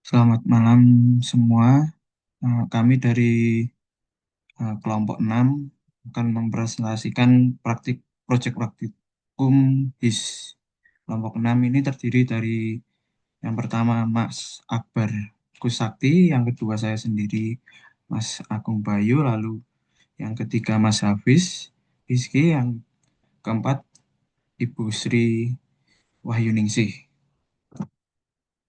Selamat malam semua. Kami dari kelompok 6 akan mempresentasikan proyek praktikum HIS. Kelompok 6 ini terdiri dari yang pertama Mas Akbar Kusakti, yang kedua saya sendiri Mas Agung Bayu, lalu yang ketiga Mas Hafiz Rizky, yang keempat Ibu Sri Wahyuningsih.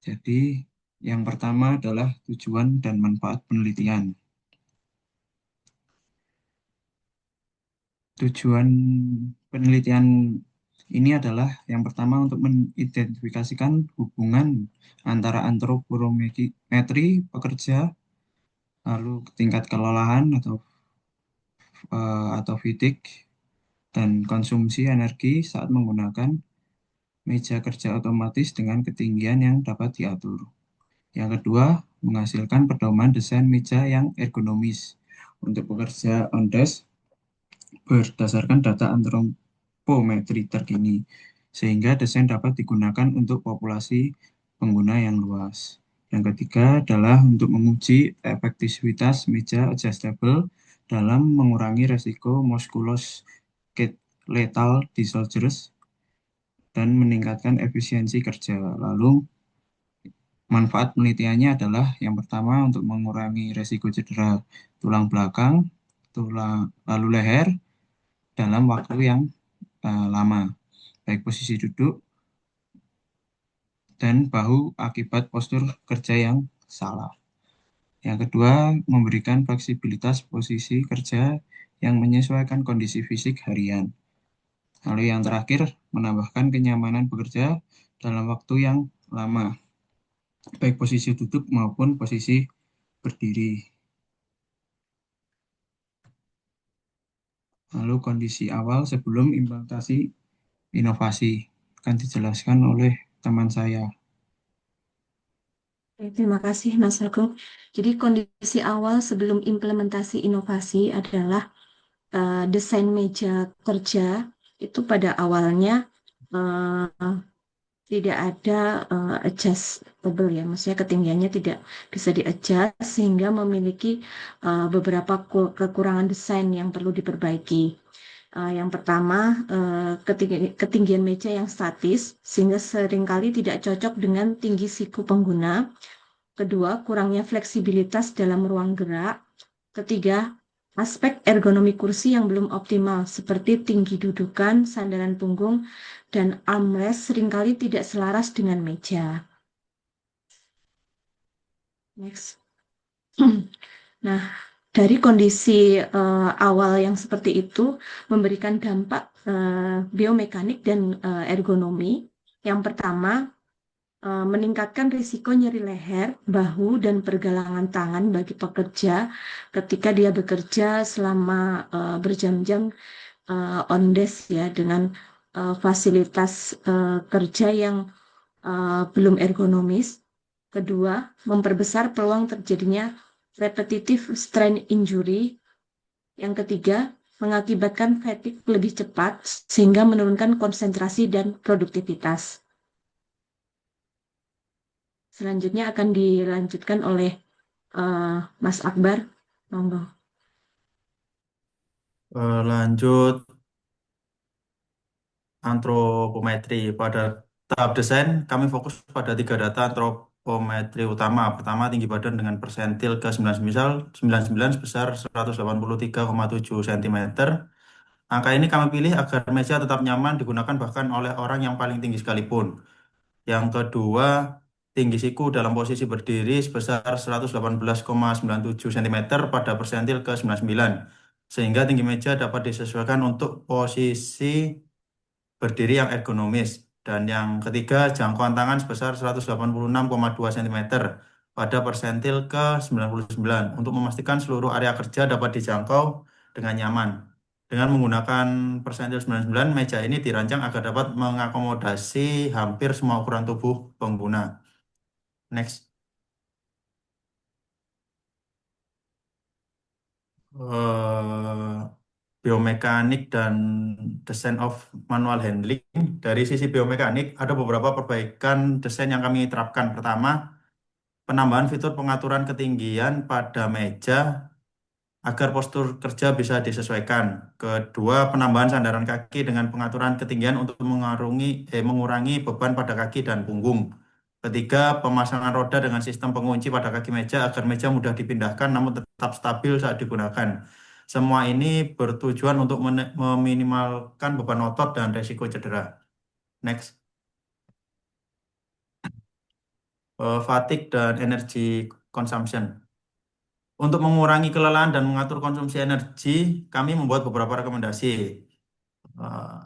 Jadi yang pertama adalah tujuan dan manfaat penelitian. Tujuan penelitian ini adalah yang pertama untuk mengidentifikasikan hubungan antara antropometri pekerja, lalu tingkat kelelahan atau fatigue, dan konsumsi energi saat menggunakan meja kerja otomatis dengan ketinggian yang dapat diatur. Yang kedua, menghasilkan pedoman desain meja yang ergonomis untuk pekerja on desk berdasarkan data antropometri terkini, sehingga desain dapat digunakan untuk populasi pengguna yang luas. Yang ketiga adalah untuk menguji efektivitas meja adjustable dalam mengurangi resiko musculoskeletal disorders dan meningkatkan efisiensi kerja. Lalu, manfaat penelitiannya adalah yang pertama untuk mengurangi resiko cedera tulang belakang, lalu leher dalam waktu yang lama, baik posisi duduk dan bahu akibat postur kerja yang salah. Yang kedua, memberikan fleksibilitas posisi kerja yang menyesuaikan kondisi fisik harian. Lalu yang terakhir, menambahkan kenyamanan bekerja dalam waktu yang lama, baik posisi duduk maupun posisi berdiri. Lalu kondisi awal sebelum implementasi inovasi akan dijelaskan oleh teman saya. Oke, terima kasih Mas Agung. Jadi kondisi awal sebelum implementasi inovasi adalah desain meja kerja itu pada awalnya eh, tidak ada adjustable ya, maksudnya ketinggiannya tidak bisa di-adjust sehingga memiliki beberapa kekurangan desain yang perlu diperbaiki. Yang pertama, ketinggian meja yang statis sehingga seringkali tidak cocok dengan tinggi siku pengguna. Kedua, kurangnya fleksibilitas dalam ruang gerak. Ketiga, aspek ergonomi kursi yang belum optimal, seperti tinggi dudukan, sandaran punggung, dan armrest seringkali tidak selaras dengan meja. Next. Nah, dari kondisi awal yang seperti itu memberikan dampak biomekanik dan ergonomi. Yang pertama, meningkatkan risiko nyeri leher, bahu, dan pergelangan tangan bagi pekerja ketika dia bekerja selama berjam-jam on desk ya dengan fasilitas kerja yang belum ergonomis. Kedua, memperbesar peluang terjadinya repetitive strain injury. Yang ketiga, mengakibatkan fatigue lebih cepat sehingga menurunkan konsentrasi dan produktivitas. Selanjutnya akan dilanjutkan oleh Mas Akbar. Monggo. Lanjut antropometri. Pada tahap desain, kami fokus pada tiga data antropometri utama. Pertama, tinggi badan dengan persentil ke 99 sebesar 183,7 cm. Angka ini kami pilih agar meja tetap nyaman digunakan bahkan oleh orang yang paling tinggi sekalipun. Yang kedua, tinggi siku dalam posisi berdiri sebesar 118,97 cm pada persentil ke 99, sehingga tinggi meja dapat disesuaikan untuk posisi berdiri yang ergonomis. Dan yang ketiga, jangkauan tangan sebesar 186,2 cm pada persentil ke 99 untuk memastikan seluruh area kerja dapat dijangkau dengan nyaman. Dengan menggunakan persentil 99, meja ini dirancang agar dapat mengakomodasi hampir semua ukuran tubuh pengguna. Next. Eh, biomekanik dan design of manual handling. Dari sisi biomekanik, ada beberapa perbaikan desain yang kami terapkan. Pertama, penambahan fitur pengaturan ketinggian pada meja agar postur kerja bisa disesuaikan. Kedua, penambahan sandaran kaki dengan pengaturan ketinggian untuk mengurangi beban pada kaki dan punggung. Ketiga, pemasangan roda dengan sistem pengunci pada kaki meja agar meja mudah dipindahkan namun tetap stabil saat digunakan. Semua ini bertujuan untuk meminimalkan beban otot dan resiko cedera. Next. Fatigue dan energy consumption. Untuk mengurangi kelelahan dan mengatur konsumsi energi, kami membuat beberapa rekomendasi. Eh,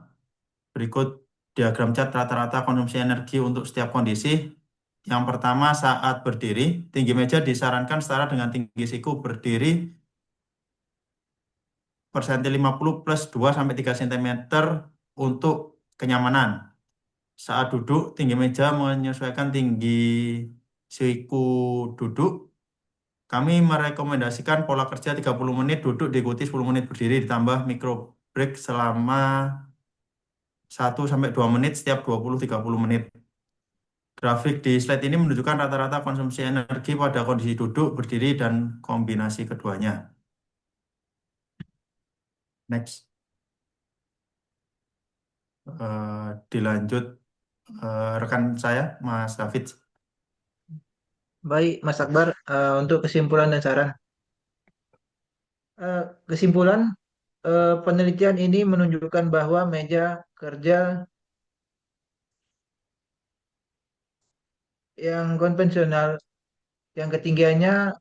Berikut diagram cat rata-rata konsumsi energi untuk setiap kondisi. Yang pertama, saat berdiri, tinggi meja disarankan setara dengan tinggi siku berdiri persentil 50 plus 2-3 cm untuk kenyamanan. Saat duduk, tinggi meja menyesuaikan tinggi siku duduk. Kami merekomendasikan pola kerja 30 menit duduk diikuti 10 menit berdiri ditambah micro break selama 1-2 menit setiap 20-30 menit. Grafik di slide ini menunjukkan rata-rata konsumsi energi pada kondisi duduk, berdiri, dan kombinasi keduanya. Next. Dilanjut rekan saya, Mas David. Baik, Mas Akbar, untuk kesimpulan dan saran. Kesimpulan, penelitian ini menunjukkan bahwa meja kerja yang konvensional, yang ketinggiannya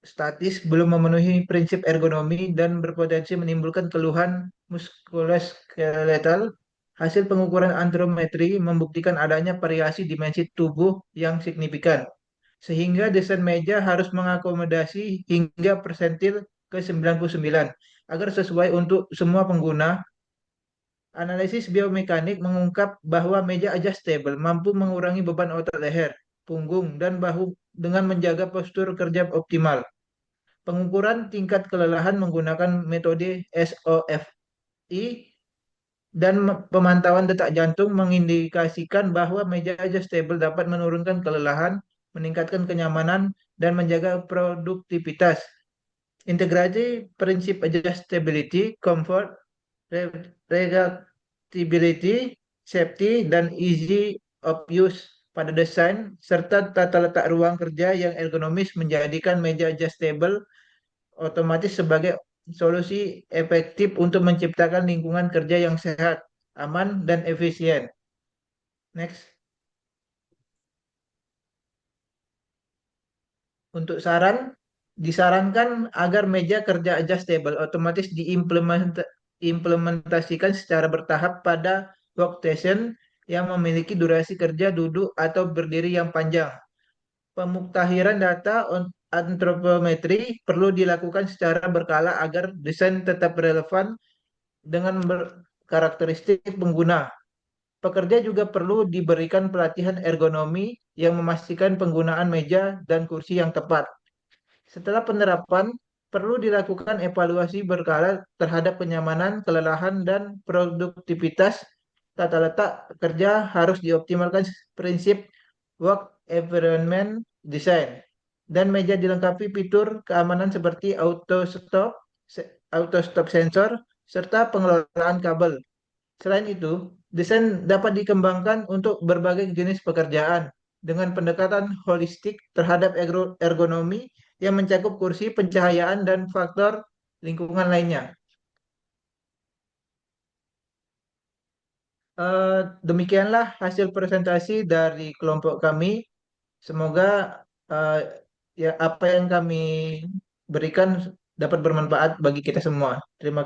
statis, belum memenuhi prinsip ergonomi dan berpotensi menimbulkan keluhan muskuloskeletal. Hasil pengukuran antrometri membuktikan adanya variasi dimensi tubuh yang signifikan, sehingga desain meja harus mengakomodasi hingga persentil ke-99 agar sesuai untuk semua pengguna. Analisis biomekanik mengungkap bahwa meja adjustable mampu mengurangi beban otot leher, punggung, dan bahu dengan menjaga postur kerja optimal. Pengukuran tingkat kelelahan menggunakan metode SOFI dan pemantauan detak jantung mengindikasikan bahwa meja adjustable dapat menurunkan kelelahan, meningkatkan kenyamanan, dan menjaga produktivitas. Integrasi prinsip adjustability, comfort, readability, safety, dan easy of use pada desain, serta tata letak ruang kerja yang ergonomis menjadikan meja adjustable otomatis sebagai solusi efektif untuk menciptakan lingkungan kerja yang sehat, aman, dan efisien. Next. Untuk saran, disarankan agar meja kerja adjustable otomatis diimplementasikan secara bertahap pada workstation yang memiliki durasi kerja duduk atau berdiri yang panjang. Pemuktahiran data antropometri perlu dilakukan secara berkala agar desain tetap relevan dengan karakteristik pengguna. Pekerja juga perlu diberikan pelatihan ergonomi yang memastikan penggunaan meja dan kursi yang tepat. Setelah penerapan, perlu dilakukan evaluasi berkala terhadap kenyamanan, kelelahan, dan produktivitas. Tata letak kerja harus dioptimalkan prinsip work environment design. Dan meja dilengkapi fitur keamanan seperti auto stop sensor, serta pengelolaan kabel. Selain itu, desain dapat dikembangkan untuk berbagai jenis pekerjaan dengan pendekatan holistik terhadap ergonomi yang mencakup kursi, pencahayaan, dan faktor lingkungan lainnya. Demikianlah hasil presentasi dari kelompok kami. Semoga ya apa yang kami berikan dapat bermanfaat bagi kita semua. Terima kasih.